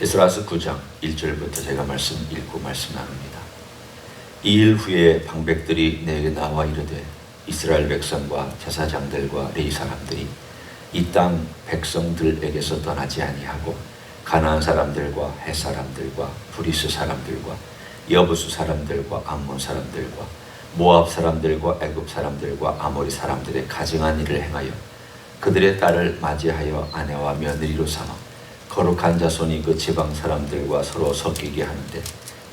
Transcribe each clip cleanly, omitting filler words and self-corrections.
에스라서 9장 1절부터 제가 말씀 읽고 말씀 나눕니다. 이 일 후에 방백들이 내게 나와 이르되 이스라엘 백성과 제사장들과 레위 사람들이 이 땅 백성들에게서 떠나지 아니하고 가나안 사람들과 헷 사람들과 브리스 사람들과 여부수 사람들과 암몬 사람들과 모압 사람들과 애굽 사람들과 아모리 사람들의 가증한 일을 행하여 그들의 딸을 맞이하여 아내와 며느리로 삼아 거룩한 자손이 그 지방 사람들과 서로 섞이게 하는데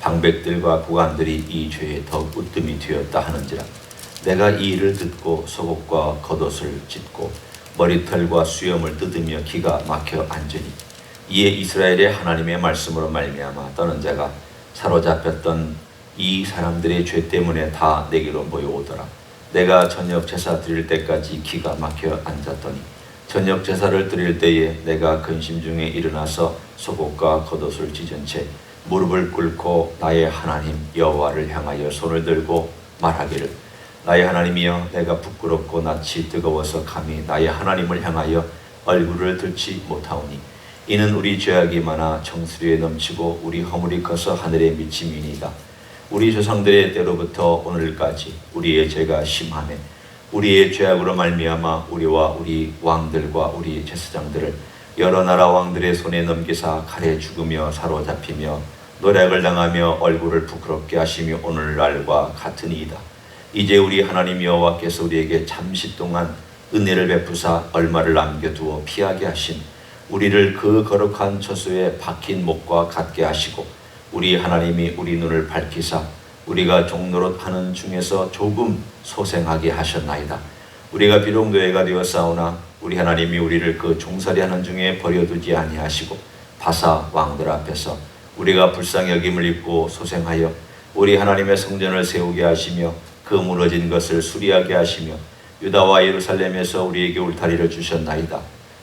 방백들과 고관들이 이 죄에 더욱 으뜸이 되었다 하는지라. 내가 이 일을 듣고 속옷과 겉옷을 찢고 머리털과 수염을 뜯으며 기가 막혀 앉으니 이에 이스라엘의 하나님의 말씀으로 말미암아 떠는 자가 사로잡혔던 이 사람들의 죄 때문에 다 내게로 모여오더라. 내가 저녁 제사 드릴 때까지 기가 막혀 앉았더니 저녁 제사를 드릴 때에 내가 근심 중에 일어나서 속옷과 겉옷을 찢은 채 무릎을 꿇고 나의 하나님 여호와를 향하여 손을 들고 말하기를 나의 하나님이여 내가 부끄럽고 낯이 뜨거워서 감히 나의 하나님을 향하여 얼굴을 들지 못하오니 이는 우리 죄악이 많아 정수리에 넘치고 우리 허물이 커서 하늘에 미침이니이다. 우리 조상들의 때로부터 오늘까지 우리의 죄가 심하매 우리의 죄악으로 말미암아 우리와 우리 왕들과 우리 제사장들을 여러 나라 왕들의 손에 넘기사 칼에 죽으며 사로잡히며 노략을 당하며 얼굴을 부끄럽게 하시며 오늘날과 같으니이다. 이제 우리 하나님 여호와께서 우리에게 잠시 동안 은혜를 베푸사 얼마를 남겨두어 피하게 하신 우리를 그 거룩한 처소에 박힌 목과 같게 하시고 우리 하나님이 우리 눈을 밝히사 우리가 종노릇 하는 중에서 조금 소생하게 하셨나이다. 우리가 비록 노예가 되었사오나 우리 하나님이 우리를 그 종살이하는 중에 버려두지 아니하시고 바사 왕들 앞에서 우리가 불쌍히 여김을 입고 소생하여 우리 하나님의 성전을 세우게 하시며 그 무너진 것을 수리하게 하시며 유다와 예루살렘에서 우리에게 울타리를 주셨나이다.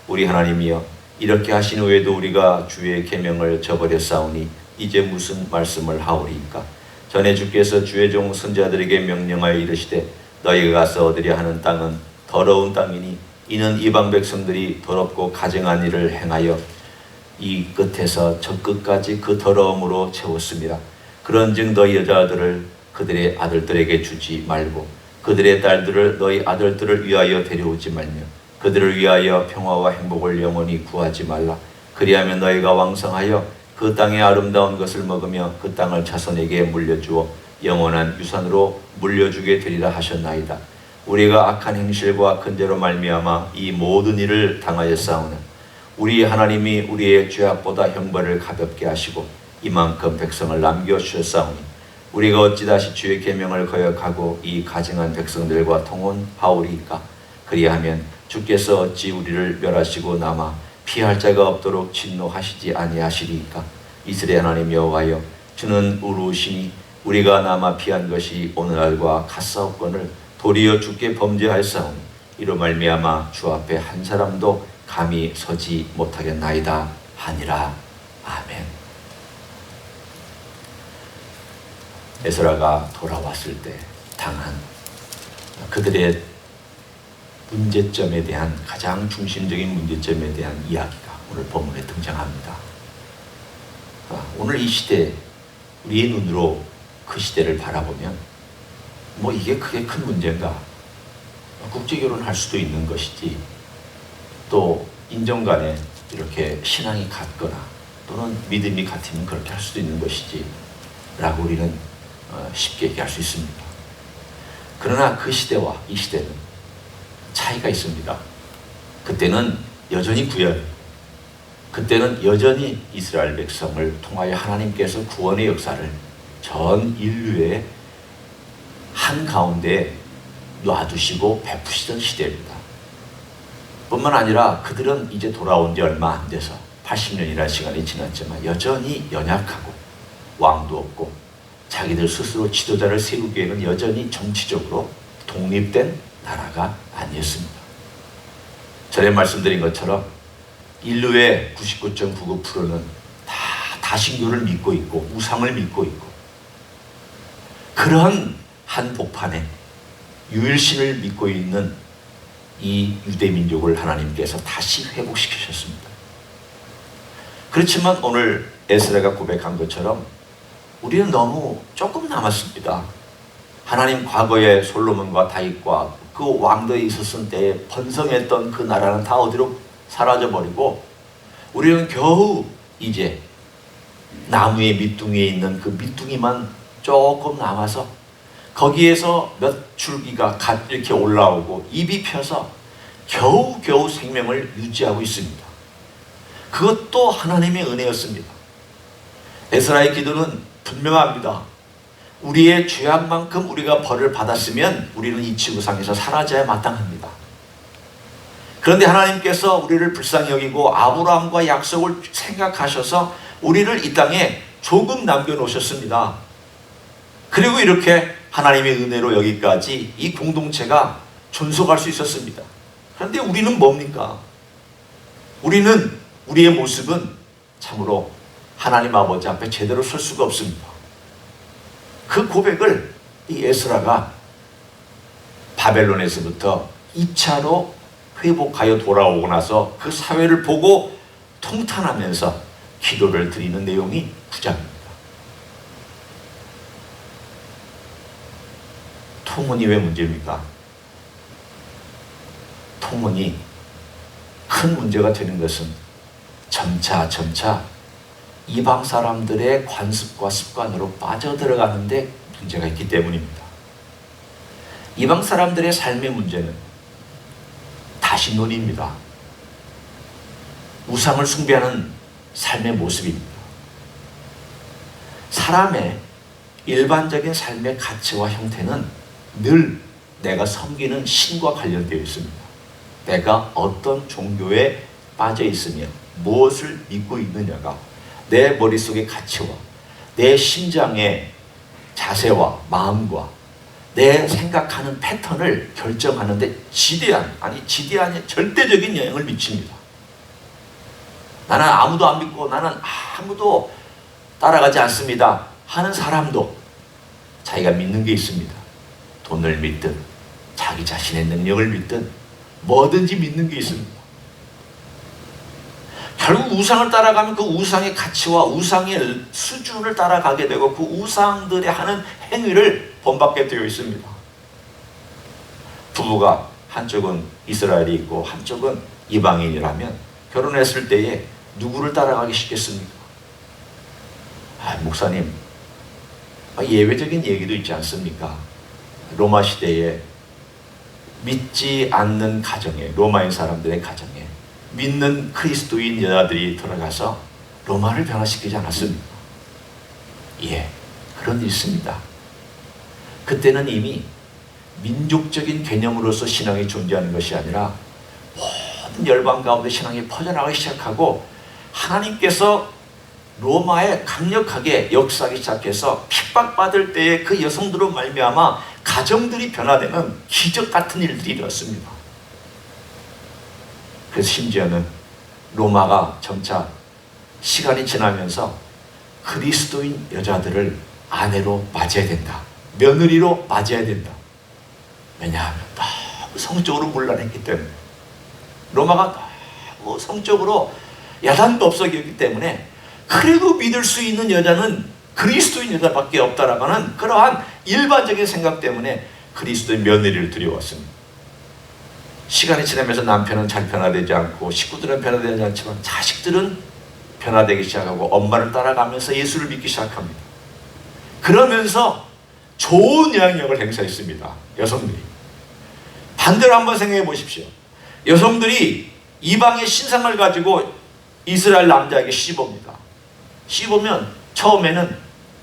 우리 하나님이여 이렇게 하신 후에도 우리가 주의 계명을 저버렸사오니 이제 무슨 말씀을 하오리이까. 전에 주께서 주의 종 선지자들에게 명령하여 이르시되 너희가 가서 얻으려 하는 땅은 더러운 땅이니 이는 이방 백성들이 더럽고 가증한 일을 행하여 이 끝에서 저 끝까지 그 더러움으로 채웠습니다. 그런즉 너희 여자들을 그들의 아들들에게 주지 말고 그들의 딸들을 너희 아들들을 위하여 데려오지 말며 그들을 위하여 평화와 행복을 영원히 구하지 말라. 그리하면 너희가 왕성하여 그 땅의 아름다운 것을 먹으며 그 땅을 자손에게 물려주어 영원한 유산으로 물려주게 되리라 하셨나이다. 우리가 악한 행실과 큰 죄로 말미암아 이 모든 일을 당하였사오나 우리 하나님이 우리의 죄악보다 형벌을 가볍게 하시고 이만큼 백성을 남겨주셨사오니 우리가 어찌 다시 주의 계명을 거역하고 이 가증한 백성들과 통혼하오리이까. 그리하면 주께서 어찌 우리를 멸하시고 남아 피할 자가 없도록 진노하시지 아니하시리이까. 이스라엘 하나님 여호와여 주는 의로우시니 우리가 남아 피한 것이 오늘날과 같사옵건을 도리어 주께 범죄하였사오니 이로 말미암아 주 앞에 한 사람도 감히 서지 못하겠나이다 하니라. 아멘. 에스라가 돌아왔을 때 당한 그들의 문제점에 대한 가장 중심적인 문제점에 대한 이야기가 오늘 본문에 등장합니다. 오늘 이 시대 우리의 눈으로 그 시대를 바라보면 뭐 이게 크게 큰 문제인가? 국제결혼할 수도 있는 것이지 또 인종 간에 이렇게 신앙이 같거나 또는 믿음이 같으면 그렇게 할 수도 있는 것이지 라고 우리는 쉽게 얘기할 수 있습니다. 그러나 그 시대와 이 시대는 차이가 있습니다. 그때는 여전히 구약, 그때는 여전히 이스라엘 백성을 통하여 하나님께서 구원의 역사를 전 인류의 한가운데 놔두시고 베푸시던 시대입니다. 뿐만 아니라 그들은 이제 돌아온 지 얼마 안 돼서 80년이라는 시간이 지났지만 여전히 연약하고 왕도 없고 자기들 스스로 지도자를 세우기에는 여전히 정치적으로 독립된 나라가 아니었습니다. 전에 말씀드린 것처럼 인류의 99.99%는 다 다신교를 믿고 있고 우상을 믿고 있고 그런 한 복판에 유일신을 믿고 있는 이 유대민족을 하나님께서 다시 회복시키셨습니다. 그렇지만 오늘 에스라가 고백한 것처럼 우리는 너무 조금 남았습니다. 하나님 과거에 솔로몬과 다윗과 그 왕들이 있었을 때에 번성했던 그 나라는 다 어디로 사라져버리고 우리는 겨우 이제 나무의 밑둥이에 있는 그 밑둥이만 조금 남아서 거기에서 몇 줄기가 이렇게 올라오고 잎이 펴서 겨우겨우 생명을 유지하고 있습니다. 그것도 하나님의 은혜였습니다. 에스라의 기도는 분명합니다. 우리의 죄악만큼 우리가 벌을 받았으면 우리는 이 지구상에서 사라져야 마땅합니다. 그런데 하나님께서 우리를 불쌍히 여기고 아브라함과 약속을 생각하셔서 우리를 이 땅에 조금 남겨놓으셨습니다. 그리고 이렇게 하나님의 은혜로 여기까지 이 공동체가 존속할 수 있었습니다. 그런데 우리는 뭡니까? 우리의 모습은 참으로 하나님 아버지 앞에 제대로 설 수가 없습니다. 그 고백을 이 에스라가 바벨론에서부터 2차로 회복하여 돌아오고 나서 그 사회를 보고 통탄하면서 기도를 드리는 내용이 9장입니다. 통혼이 왜 문제입니까? 통혼이 큰 문제가 되는 것은 점차 이방 사람들의 관습과 습관으로 빠져들어가는데 문제가 있기 때문입니다. 이방 사람들의 삶의 문제는 다신론입니다. 우상을 숭배하는 삶의 모습입니다. 사람의 일반적인 삶의 가치와 형태는 늘 내가 섬기는 신과 관련되어 있습니다. 내가 어떤 종교에 빠져 있으며 무엇을 믿고 있느냐가 내 머릿속의 가치와 내 심장의 자세와 마음과 내 생각하는 패턴을 결정하는데 지대한 절대적인 영향을 미칩니다. 나는 아무도 안 믿고 나는 아무도 따라가지 않습니다 하는 사람도 자기가 믿는 게 있습니다. 돈을 믿든 자기 자신의 능력을 믿든 뭐든지 믿는 게 있습니다. 결국 우상을 따라가면 그 우상의 가치와 우상의 수준을 따라가게 되고 그 우상들의 하는 행위를 본받게 되어 있습니다. 부부가 한쪽은 이스라엘이 있고 한쪽은 이방인이라면 결혼했을 때에 누구를 따라가기 쉽겠습니까? 목사님, 예외적인 얘기도 있지 않습니까? 로마 시대에 믿지 않는 가정에, 로마인 사람들의 가정에 믿는 그리스도인 여자들이 들어가서 로마를 변화시키지 않았습니까? 예, 그런 일이 있습니다. 그때는 이미 민족적인 개념으로서 신앙이 존재하는 것이 아니라 모든 열방 가운데 신앙이 퍼져나가기 시작하고 하나님께서 로마에 강력하게 역사하기 시작해서 핍박받을 때에 그 여성들로 말미암아 가정들이 변화되는 기적 같은 일들이 일어났습니다. 그래서 심지어는 로마가 점차 시간이 지나면서 그리스도인 여자들을 아내로 맞이해야 된다. 며느리로 맞이해야 된다. 왜냐하면 너무 성적으로 문란했기 때문에 로마가 너무 성적으로 야단법석이었기 때문에 그래도 믿을 수 있는 여자는 그리스도인 여자밖에 없다라는 그러한 일반적인 생각 때문에 그리스도의 며느리를 들여왔습니다. 시간이 지나면서 남편은 잘 변화되지 않고 식구들은 변화되지 않지만 자식들은 변화되기 시작하고 엄마를 따라가면서 예수를 믿기 시작합니다. 그러면서 좋은 영향력을 행사했습니다. 여성들이. 반대로 한번 생각해 보십시오. 여성들이 이방의 신상을 가지고 이스라엘 남자에게 시집옵니다. 시집오면 처음에는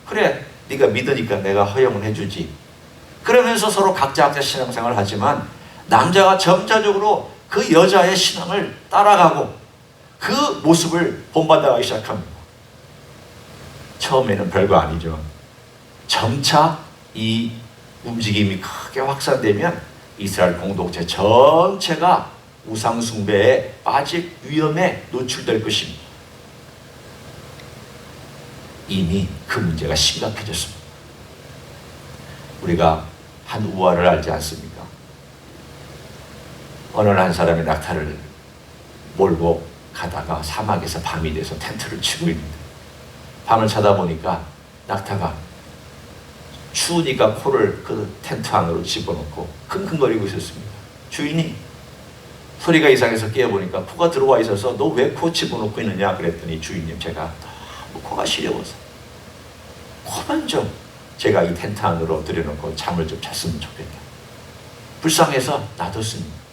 그래 네가 믿으니까 내가 허용을 해주지. 그러면서 서로 각자 신앙생활을 하지만 남자가 점차적으로 그 여자의 신앙을 따라가고 그 모습을 본받아가기 시작합니다. 처음에는 별거 아니죠. 점차 이 움직임이 크게 확산되면 이스라엘 공동체 전체가 우상 숭배에 빠질 위험에 노출될 것입니다. 이미 그 문제가 심각해졌습니다. 우리가 한 우화를 알지 않습니까? 어느 한 사람이 낙타를 몰고 가다가 사막에서 밤이 돼서 텐트를 치고 있는데 밤을 자다 보니까 낙타가 추우니까 코를 그 텐트 안으로 집어넣고 킁킁거리고 있었습니다. 주인이 소리가 이상해서 깨어보니까 코가 들어와 있어서 너 왜 코 집어넣고 있느냐 그랬더니 주인님 제가 너무 코가 시려워서 코만 좀 제가 이 텐트 안으로 들여놓고 잠을 좀 잤으면 좋겠다. 불쌍해서 놔뒀습니다.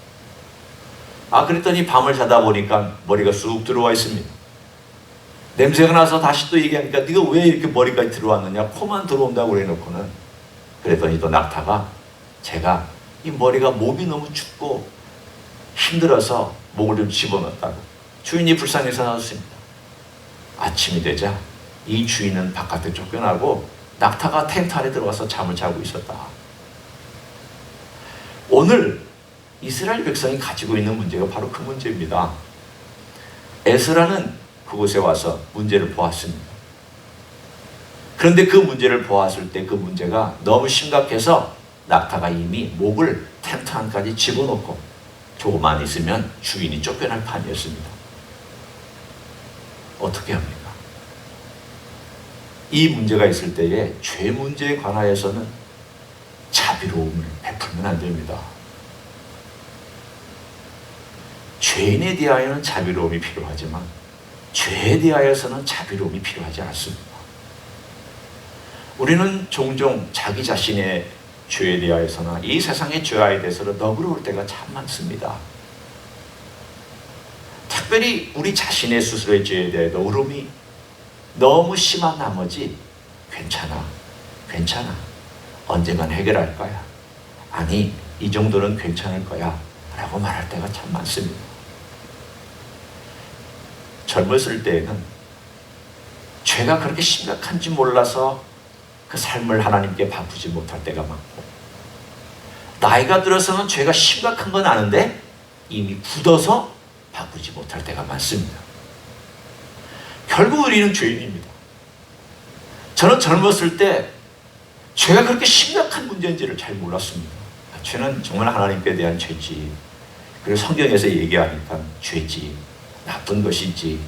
그랬더니 밤을 자다 보니까 머리가 쑥 들어와 있습니다. 냄새가 나서 다시 또 얘기하니까 네가 왜 이렇게 머리까지 들어왔느냐, 코만 들어온다고 그래놓고는. 그랬더니 또 낙타가 제가 이 머리가 목이 너무 춥고 힘들어서 목을 좀 집어넣었다고. 주인이 불쌍해서 놔뒀습니다. 아침이 되자 이 주인은 바깥에 쫓겨나고 낙타가 텐트 안에 들어가서 잠을 자고 있었다. 오늘 이스라엘 백성이 가지고 있는 문제가 바로 그 문제입니다. 에스라는 그곳에 와서 문제를 보았습니다. 그런데 그 문제를 보았을 때 그 문제가 너무 심각해서 낙타가 이미 목을 텐트 안까지 집어넣고 조금만 있으면 주인이 쫓겨날 판이었습니다. 어떻게 합니까? 이 문제가 있을 때에 죄 문제에 관하여서는 자비로움을 베풀면 안 됩니다. 죄인에 대하여는 자비로움이 필요하지만 죄에 대하여서는 자비로움이 필요하지 않습니다. 우리는 종종 자기 자신의 죄에 대하여서나 이 세상의 죄에 대해서는 너그러울 때가 참 많습니다. 특별히 우리 자신의 스스로의 죄에 대해 너그러움이 너무 심한 나머지 괜찮아 언젠간 해결할 거야, 아니 이 정도는 괜찮을 거야 라고 말할 때가 참 많습니다. 젊었을 때에는 죄가 그렇게 심각한지 몰라서 그 삶을 하나님께 바꾸지 못할 때가 많고, 나이가 들어서는 죄가 심각한 건 아는데 이미 굳어서 바꾸지 못할 때가 많습니다. 결국 우리는 죄인입니다. 저는 젊었을 때 죄가 그렇게 심각한 문제인지를 잘 몰랐습니다. 죄는 정말 하나님께 대한 죄지, 그리고 성경에서 얘기하니까 죄지, 나쁜 것이지,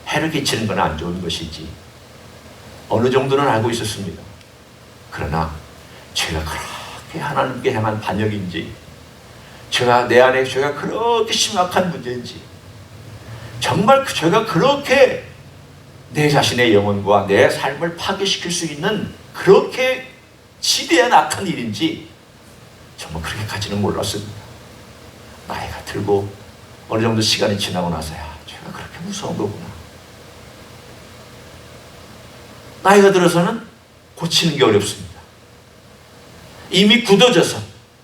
해를 끼치는 건 안 좋은 것이지, 어느 정도는 알고 있었습니다. 그러나 죄가 그렇게 하나님께 향한 반역인지, 내 안에 죄가 그렇게 심각한 문제인지, 정말 그 죄가 그렇게 내 자신의 영혼과 내 삶을 파괴시킬 수 있는 그렇게 지대한 악한 일인지 정말 그렇게까지는 몰랐습니다. 나이가 들고 어느 정도 시간이 지나고 나서야 죄가 그렇게 무서운 거구나. 나이가 들어서는 고치는 게 어렵습니다. 이미 굳어져서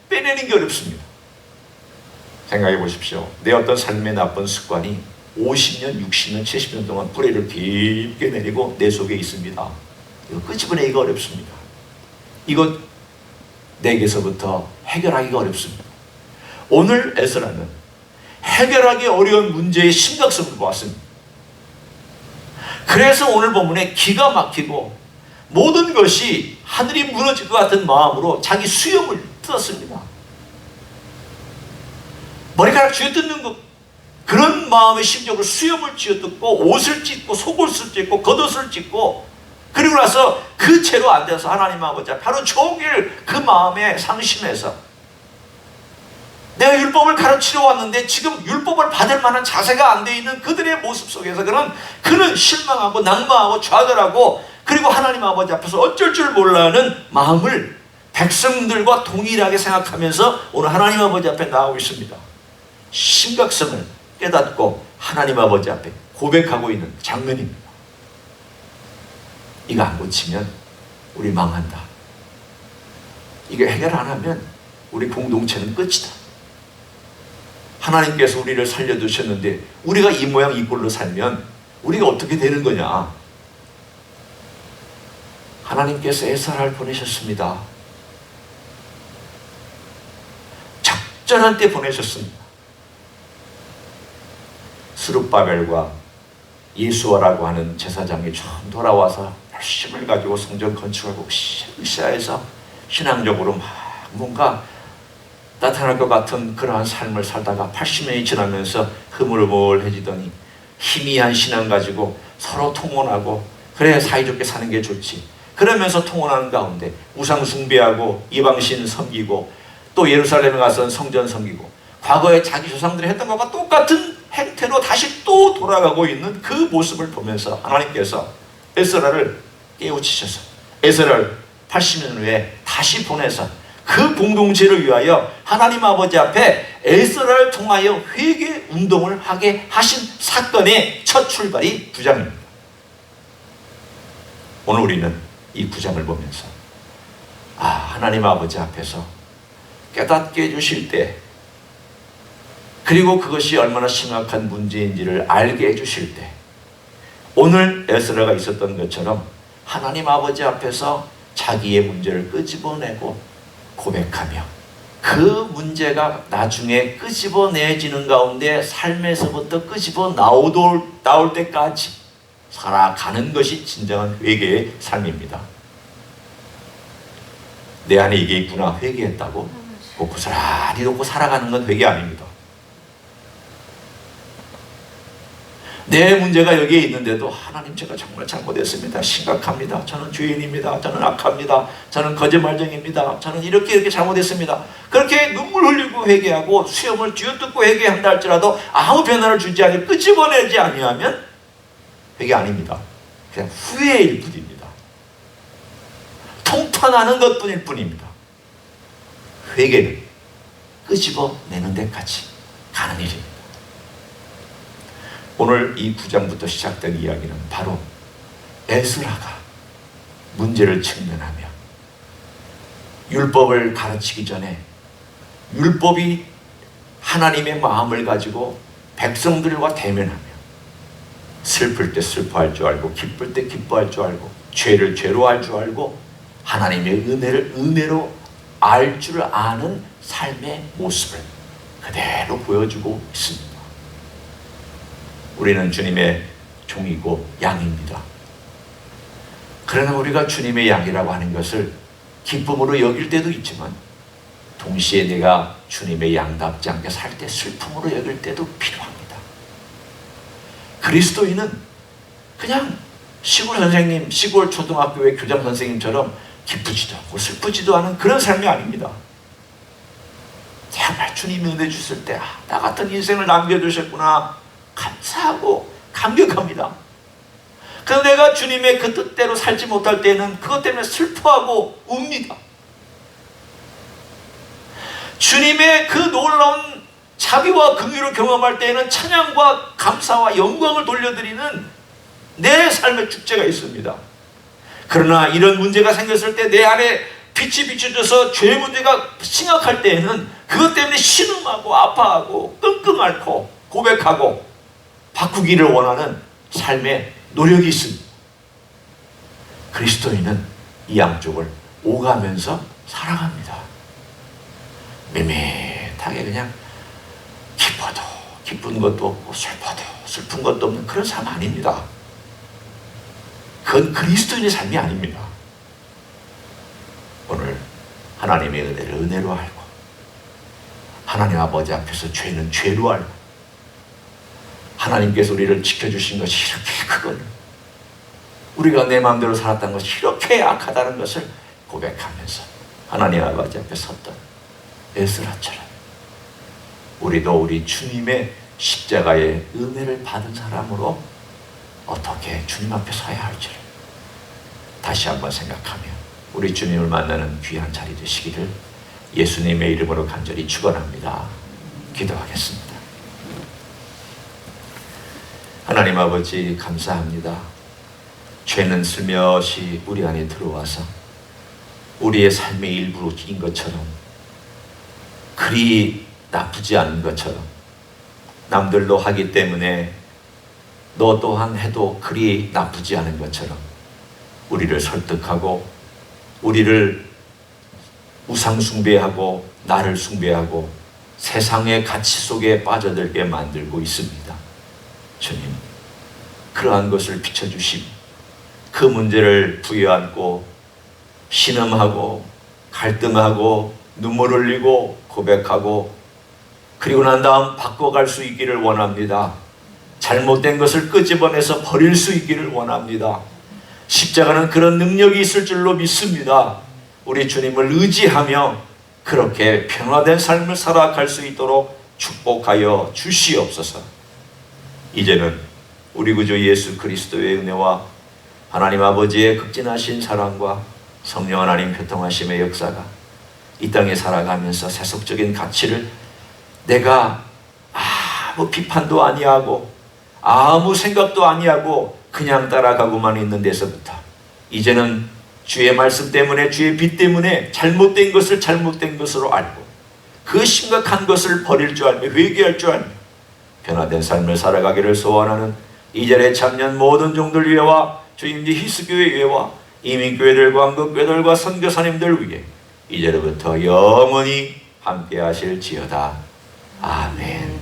빼내는 게 어렵습니다. 생각해 보십시오. 내 어떤 삶의 나쁜 습관이 50년, 60년, 70년 동안 뿌리를 깊게 내리고 내 속에 있습니다. 이거 끄집어내기가 어렵습니다. 이거 내게서부터 해결하기가 어렵습니다. 오늘 에스라는 해결하기 어려운 문제의 심각성을 보았습니다. 그래서 오늘 본문에 기가 막히고 모든 것이 하늘이 무너질 것 같은 마음으로 자기 수염을 뜯었습니다. 머리카락 쥐어뜯는 것, 그런 마음의 심정으로 수염을 쥐어뜯고 옷을 찢고 속옷을 찢고 겉옷을 찢고, 그리고 나서 그 채로 앉아서 하나님 아버지 하루 종일 그 마음에 상심해서 내가 율법을 가르치러 왔는데 지금 율법을 받을 만한 자세가 안 돼 있는 그들의 모습 속에서 그는 실망하고 낙망하고 좌절하고, 그리고 하나님 아버지 앞에서 어쩔 줄 몰라하는 마음을 백성들과 동일하게 생각하면서 오늘 하나님 아버지 앞에 나오고 있습니다. 심각성을 깨닫고 하나님 아버지 앞에 고백하고 있는 장면입니다. 이거 안 고치면 우리 망한다. 이게 해결 안 하면 우리 공동체는 끝이다. 하나님께서 우리를 살려두셨는데 우리가 이 모양 이 꼴로 살면 우리가 어떻게 되는 거냐. 하나님께서 에스라를 보내셨습니다. 적절한 때 보내셨습니다. 스룹바벨과 예수아라고 하는 제사장이 처음 돌아와서 열심을 가지고 성전 건축하고 시아에서 신앙적으로 막 뭔가 나타날 것 같은 그러한 삶을 살다가 80년이 지나면서 흐물흐물해지더니 희미한 신앙 가지고 서로 통혼하고 그래 사이좋게 사는 게 좋지. 그러면서 통혼하는 가운데 우상 숭배하고 이방신 섬기고 또 예루살렘에 가서는 성전 섬기고 과거에 자기 조상들이 했던 것과 똑같은 행태로 다시 또 돌아가고 있는 그 모습을 보면서 하나님께서 에스라를 깨우치셔서 에스라를 80년 후에 다시 보내서 그 공동체를 위하여 하나님 아버지 앞에 에스라를 통하여 회개 운동을 하게 하신 사건의 첫 출발이 9장입니다. 오늘 우리는 이 9장을 보면서 하나님 아버지 앞에서 깨닫게 해주실 때, 그리고 그것이 얼마나 심각한 문제인지를 알게 해주실 때, 오늘 에스라가 있었던 것처럼 하나님 아버지 앞에서 자기의 문제를 끄집어내고 고백하며 그 문제가 나중에 끄집어내지는 가운데 삶에서부터 끄집어 나올 때까지 살아가는 것이 진정한 회개의 삶입니다. 내 안에 이게 있구나, 회개했다고 고스란히 놓고 살아가는 건 회개 아닙니다. 내 문제가 여기에 있는데도 하나님 제가 정말 잘못했습니다. 심각합니다. 저는 죄인입니다. 저는 악합니다. 저는 거짓말쟁입니다. 저는 이렇게 잘못했습니다. 그렇게 눈물 흘리고 회개하고 수염을 쥐어뜯고 회개한다 할지라도 아무 변화를 주지 않고 끄집어내지 아니하면 회개 아닙니다. 그냥 후회일 뿐입니다. 통탄하는 것뿐일 뿐입니다. 회개는 끄집어내는 데까지 가는 일입니다. 오늘 이 9장부터 시작된 이야기는 바로 에스라가 문제를 직면하며 율법을 가르치기 전에 율법이 하나님의 마음을 가지고 백성들과 대면하며 슬플 때 슬퍼할 줄 알고 기쁠 때 기뻐할 줄 알고 죄를 죄로 알 줄 알고 하나님의 은혜를 은혜로 알 줄 아는 삶의 모습을 그대로 보여주고 있습니다. 우리는 주님의 종이고 양입니다. 그러나 우리가 주님의 양이라고 하는 것을 기쁨으로 여길 때도 있지만 동시에 내가 주님의 양답지 않게 살 때 슬픔으로 여길 때도 필요합니다. 그리스도인은 그냥 시골 선생님, 시골 초등학교의 교장 선생님처럼 기쁘지도 않고 슬프지도 않은 그런 삶이 아닙니다. 정말 주님이 은혜 주실 때 나 같은 인생을 남겨주셨구나 감사하고 감격합니다. 그런데 내가 주님의 그 뜻대로 살지 못할 때는 그것 때문에 슬퍼하고 웁니다. 주님의 그 놀라운 자비와 긍휼을 경험할 때에는 찬양과 감사와 영광을 돌려드리는 내 삶의 축제가 있습니다. 그러나 이런 문제가 생겼을 때 내 안에 빛이 비춰져서 죄의 문제가 심각할 때에는 그것 때문에 신음하고 아파하고 끙끙 앓고 고백하고 바꾸기를 원하는 삶의 노력이 있습니다. 그리스도인은 이 양쪽을 오가면서 살아갑니다. 밋밋하게 그냥 기뻐도 기쁜 것도 없고 슬퍼도 슬픈 것도 없는 그런 삶 아닙니다. 그건 그리스도인의 삶이 아닙니다. 오늘 하나님의 은혜를 은혜로 알고 하나님 아버지 앞에서 죄는 죄로 알고 하나님께서 우리를 지켜주신 것이 이렇게 크군, 우리가 내 마음대로 살았던 것이 이렇게 악하다는 것을 고백하면서 하나님 아버지 앞에 섰던 에스라처럼 우리도 우리 주님의 십자가의 은혜를 받은 사람으로 어떻게 주님 앞에 서야 할지를 다시 한번 생각하며 우리 주님을 만나는 귀한 자리 되시기를 예수님의 이름으로 간절히 축원합니다. 기도하겠습니다. 하나님 아버지 감사합니다. 죄는 슬며시 우리 안에 들어와서 우리의 삶의 일부인 것처럼 그리 나쁘지 않은 것처럼 남들도 하기 때문에 너 또한 해도 그리 나쁘지 않은 것처럼 우리를 설득하고 우리를 우상 숭배하고 나를 숭배하고 세상의 가치 속에 빠져들게 만들고 있습니다. 주님, 그러한 것을 비춰주시고 그 문제를 부여안고 신음하고 갈등하고 눈물 흘리고 고백하고 그리고 난 다음 바꿔갈 수 있기를 원합니다. 잘못된 것을 끄집어내서 버릴 수 있기를 원합니다. 십자가는 그런 능력이 있을 줄로 믿습니다. 우리 주님을 의지하며 그렇게 변화된 삶을 살아갈 수 있도록 축복하여 주시옵소서. 이제는 우리 구주 예수 그리스도의 은혜와 하나님 아버지의 극진하신 사랑과 성령 하나님 교통하심의 역사가 이 땅에 살아가면서 세속적인 가치를 내가 아무 비판도 아니하고 아무 생각도 아니하고 그냥 따라가고만 있는 데서부터 이제는 주의 말씀 때문에, 주의 빛 때문에 잘못된 것을 잘못된 것으로 알고 그 심각한 것을 버릴 줄 알며 회개할 줄 알며 변화된 삶을 살아가기를 소원하는 이전의 참년 모든 종들 위해와 주임지 히스교회 위해와 이민교회들과 한국교회들과 선교사님들 위해 이제부터 영원히 함께 하실지어다. 아멘.